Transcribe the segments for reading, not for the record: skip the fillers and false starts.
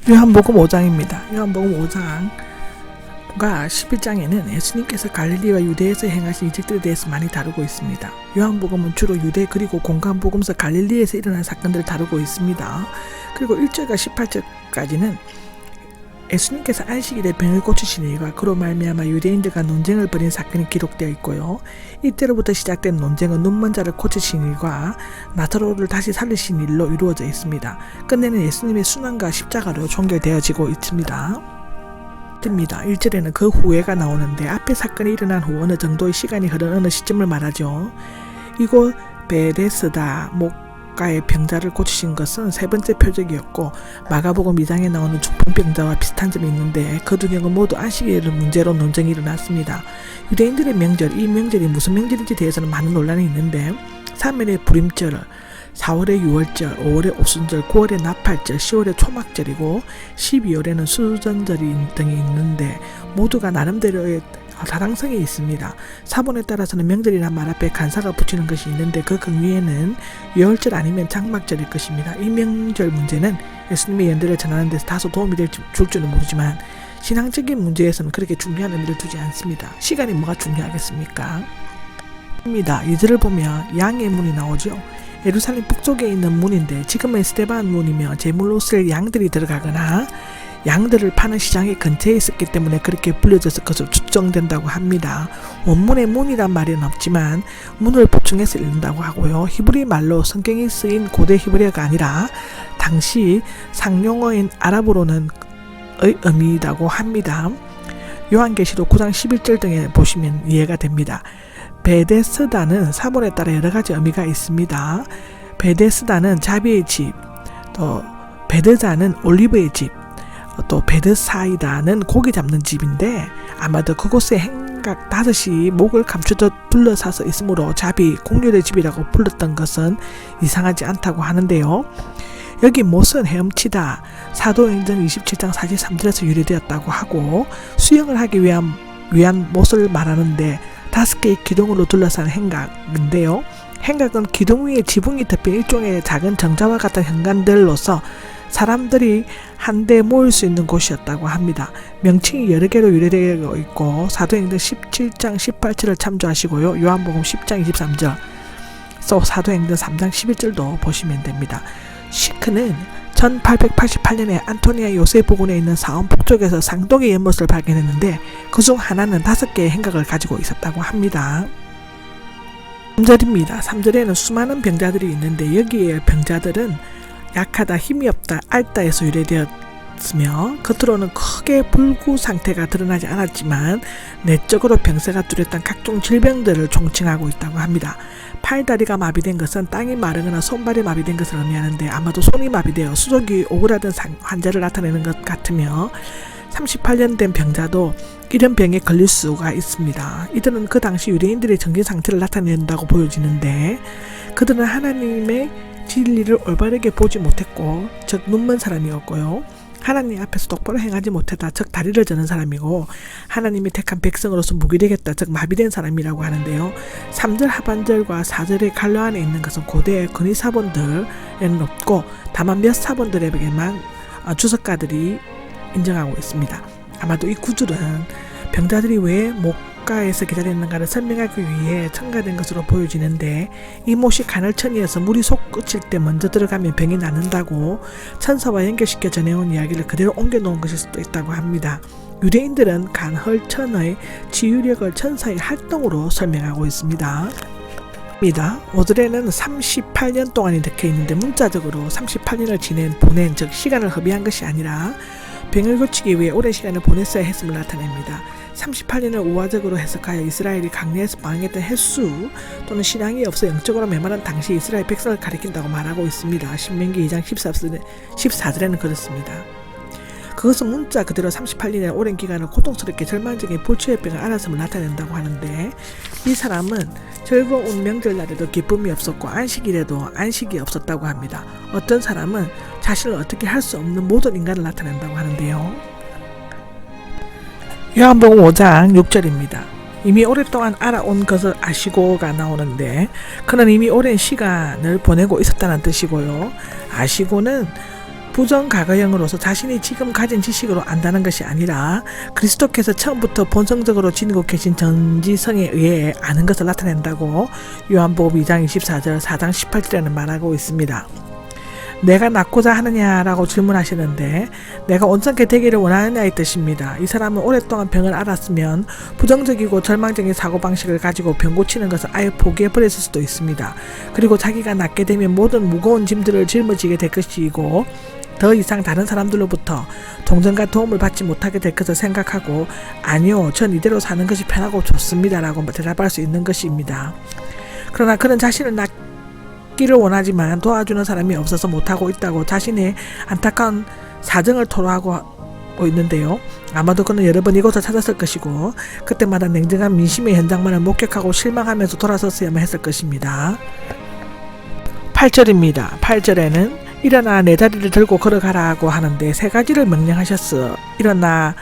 요한복음 5장입니다. 요한복음 5장과 11장에는 예수님께서 갈릴리와 유대에서 행하신 이적들에 대해서 많이 다루고 있습니다. 요한복음은 주로 유대 그리고 공간복음서 갈릴리에서 일어난 사건들을 다루고 있습니다. 그리고 1절과 18절까지는 예수님께서 안식일에 병을 고치신 일과 그로 말미암아 유대인들과 논쟁을 벌인 사건이 기록되어 있고요. 이때로부터 시작된 논쟁은 눈먼 자를 고치신 일과 나사로를 다시 살리신 일로 이루어져 있습니다. 끝내는 예수님의 순환과 십자가로 종결되어지고 있습니다. 1절에는 그 후회가 나오는데 앞에 사건이 일어난 후 어느 정도의 시간이 흐른 어느 시점을 말하죠. 이곳 베데스다 가의 병자를 고치신 것은 세 번째 표적이었고 마가복음 2장에 나오는 중풍병자와 비슷한 점이 있는데 그 두 경우 모두 안식일을 문제로 논쟁이 일어났습니다. 유대인들의 명절, 이 명절이 무슨 명절인지 대해서는 많은 논란이 있는데 3일의 불임절, 4월의 유월절, 5월의 오순절, 9월의 나팔절, 10월의 초막절이고 12월에는 수전절이 등이 있는데 모두가 나름대로의 타당성이 있습니다. 사본에 따라서는 명절이란 말 앞에 간사가 붙이는 것이 있는데 그 위에는 유월절 아니면 장막절일 것입니다. 이 명절 문제는 예수님의 연대를 전하는 데서 다소 도움이 줄 줄은 모르지만 신앙적인 문제에서는 그렇게 중요한 의미를 두지 않습니다. 시간이 뭐가 중요하겠습니까? 2절을 보면 양의 문이 나오죠. 예루살렘 북쪽에 있는 문인데 지금은 스데반 문이며 제물로 쓸 양들이 들어가거나 양들을 파는 시장의 근처에 있었기 때문에 그렇게 불려져서 것으로 추정된다고 합니다. 원문에 문이란 말은 없지만 문을 보충해서 읽는다고 하고요. 히브리 말로 성경이 쓰인 고대 히브리어가 아니라 당시 상용어인 아랍어로는 의 의미라고 합니다. 요한계시록 9장 11절 등에 보시면 이해가 됩니다. 베데스다는 사본에 따라 여러 가지 의미가 있습니다. 베데스다는 자비의 집, 또 베드자는 올리브의 집, 또 베드사이다는 고기 잡는 집인데 아마도 그곳에 행각 5이 목을 감추듯 둘러싸서 있으므로 자비, 공률의 집이라고 불렀던 것은 이상하지 않다고 하는데요. 여기 못은 헤엄치다, 사도행전 27장 43절에서 유래되었다고 하고 수영을 하기 위한 못을 말하는데 5개의 기둥으로 둘러싼 행각인데요. 행각은 기둥 위에 지붕이 덮인 일종의 작은 정자와 같은 현관들로서 사람들이 한데 모일 수 있는 곳이었다고 합니다. 명칭이 여러 개로 유래되어 있고 사도행전 17장 18절을 참조하시고요. 요한복음 10장 23절, 사도행전 3장 11절도 보시면 됩니다. 시크는 1888년에 안토니아 요새 부근에 있는 사원 북쪽에서 상동의 연못을 발견했는데 그중 하나는 5개의 행각을 가지고 있었다고 합니다. 3절입니다. 3절에는 수많은 병자들이 있는데 여기에 병자들은 약하다, 힘이 없다, 앓다에서 유래되었으며 겉으로는 크게 불구 상태가 드러나지 않았지만 내적으로 병세가 뚜렷한 각종 질병들을 총칭하고 있다고 합니다. 팔다리가 마비된 것은 땅이 마르거나 손발이 마비된 것을 의미하는데 아마도 손이 마비되어 수족이 오그라든 환자를 나타내는 것 같으며 38년 된 병자도 이런 병에 걸릴 수가 있습니다. 이들은 그 당시 유대인들의 정신 상태를 나타낸다고 보여지는데 그들은 하나님의 진리를 올바르게 보지 못했고 즉 눈먼 사람이었고요. 하나님 앞에서 똑바로 행하지 못했다 즉 다리를 저는 사람이고 하나님이 택한 백성으로서 무기되겠다 즉 마비된 사람이라고 하는데요. 3절 하반절과 4절의 갈로 안에 있는 것은 고대의 근위 사본들에는 없고 다만 몇 사본들에게만 주석가들이 인정하고 있습니다. 아마도 이 구절은 병자들이 왜 목가에서 기다리는가를 설명하기 위해 첨가된 것으로 보여지는데 이 못이 가늘천이어서 물이 솟구칠 때 먼저 들어가면 병이 낫는다고 천사와 연결시켜 전해온 이야기를 그대로 옮겨놓은 것일 수도 있다고 합니다. 유대인들은 간헐천의 치유력을 천사의 활동으로 설명하고 있습니다. 5절에는 38년 동안이 적혀 있는데 문자적으로 38년을 보낸 즉 시간을 허비한 것이 아니라 병을 고치기 위해 오랜 시간을 보냈어야 했음을 나타냅니다. 38년을 우화적으로 해석하여 이스라엘이 강내에서 방황했던 횟수 또는 신앙이 없어 영적으로 메마른 당시 이스라엘 백성을 가리킨다고 말하고 있습니다. 신명기 2장 14절에는 그렇습니다. 그것은 문자 그대로 38년의 오랜 기간을 고통스럽게 절망적인 불치혈병을 앓았음을 나타낸다고 하는데 이 사람은 즐거운 명절날에도 기쁨이 없었고 안식일에도 안식이 없었다고 합니다. 어떤 사람은 자신을 어떻게 할 수 없는 모든 인간을 나타낸다고 하는데요. 요한복음 5장 6절입니다. 이미 오랫동안 알아온 것을 아시고가 나오는데 그는 이미 오랜 시간을 보내고 있었다는 뜻이고요. 아시고는 부정과거형으로서 자신이 지금 가진 지식으로 안다는 것이 아니라 그리스도께서 처음부터 본성적으로 지니고 계신 전지성에 의해 아는 것을 나타낸다고 요한복음 2장 24절 4장 18절에는 말하고 있습니다. 내가 낫고자 하느냐라고 질문하시는데 내가 온전케 되기를 원하느냐의 뜻입니다. 이 사람은 오랫동안 병을 앓았으면 부정적이고 절망적인 사고방식을 가지고 병 고치는 것을 아예 포기해버렸을 수도 있습니다. 그리고 자기가 낫게 되면 모든 무거운 짐들을 짊어지게 될 것이고 더 이상 다른 사람들로부터 동정과 도움을 받지 못하게 될 것을 생각하고 아니요, 전 이대로 사는 것이 편하고 좋습니다 라고 대답할 수 있는 것입니다. 그러나 그는 자신을 낫기를 원하지만 도와주는 사람이 없어서 못하고 있다고 자신의 안타까운 사정을 토로하고 있는데요. 아마도 그는 여러 번 이곳을 찾았을 것이고 그때마다 냉정한 민심의 현장만을 목격하고 실망하면서 돌아섰어야만 했을 것입니다. 8절입니다. 8절에는 일어나 내 자리를 들고 걸어가라고 하는데 세 가지를 명령하셨어. 일어나입니다.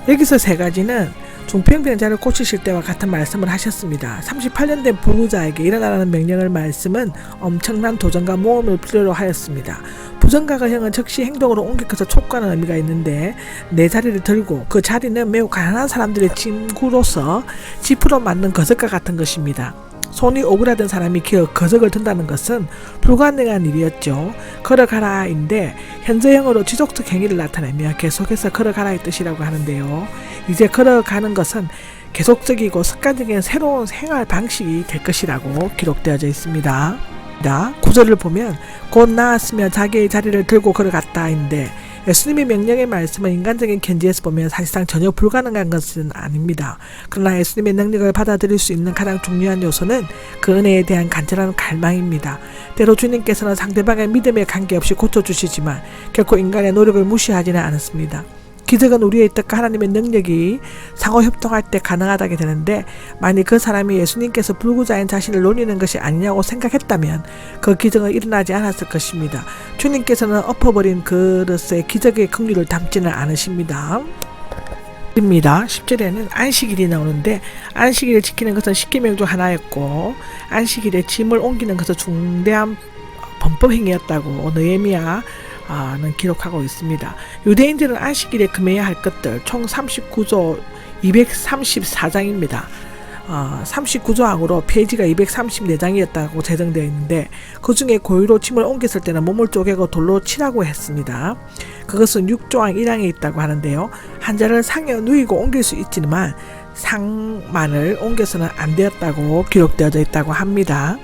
여기서 세 가지는 중풍병자를 고치실 때와 같은 말씀을 하셨습니다. 38년 된 부부자에게 일어나라는 명령을 말씀은 엄청난 도전과 모험을 필요로 하였습니다. 부정과거형은 즉시 행동으로 옮겨서 촉구하는 의미가 있는데 내 자리를 들고 그 자리는 매우 가난한 사람들의 짐구로서 지푸로 만든 거석과 같은 것입니다. 손이 오그라든 사람이 기어 거석을 든다는 것은 불가능한 일이었죠. 걸어가라인데 현재형으로 지속적 행위를 나타내며 계속해서 걸어가라의 뜻이라고 하는데요. 이제 걸어가는 것은 계속적이고 습관적인 새로운 생활 방식이 될 것이라고 기록되어져 있습니다. 9절을 보면 곧 나았으며 자기의 자리를 들고 걸어갔다인데 예수님의 명령의 말씀은 인간적인 견지에서 보면 사실상 전혀 불가능한 것은 아닙니다. 그러나 예수님의 능력을 받아들일 수 있는 가장 중요한 요소는 그 은혜에 대한 간절한 갈망입니다. 때로 주님께서는 상대방의 믿음에 관계없이 고쳐주시지만 결코 인간의 노력을 무시하지는 않았습니다. 기적은 우리의 뜻과 하나님의 능력이 상호협동할 때 가능하다게 되는데 만일 그 사람이 예수님께서 불구자인 자신을 노리는 것이 아니냐고 생각했다면 그 기적은 일어나지 않았을 것입니다. 주님께서는 엎어버린 그릇에 기적의 긍휼을 담지는 않으십니다. 10절에는 안식일이 나오는데 안식일을 지키는 것은 십계명 중 하나였고 안식일에 짐을 옮기는 것은 중대한 범법행위였다고 느헤미야 는 기록하고 있습니다. 유대인들은 안식일에 금해야 할 것들 총 39조 234장입니다. 39조항으로 페이지가 234장이었다고 제정되어 있는데 그 중에 고의로 짐을 옮겼을 때는 몸을 쪼개고 돌로 치라고 했습니다. 그것은 6조항 1항에 있다고 하는데요. 한자를 상에 누이고 옮길 수 있지만 상만을 옮겨서는 안 되었다고 기록되어져 있다고 합니다.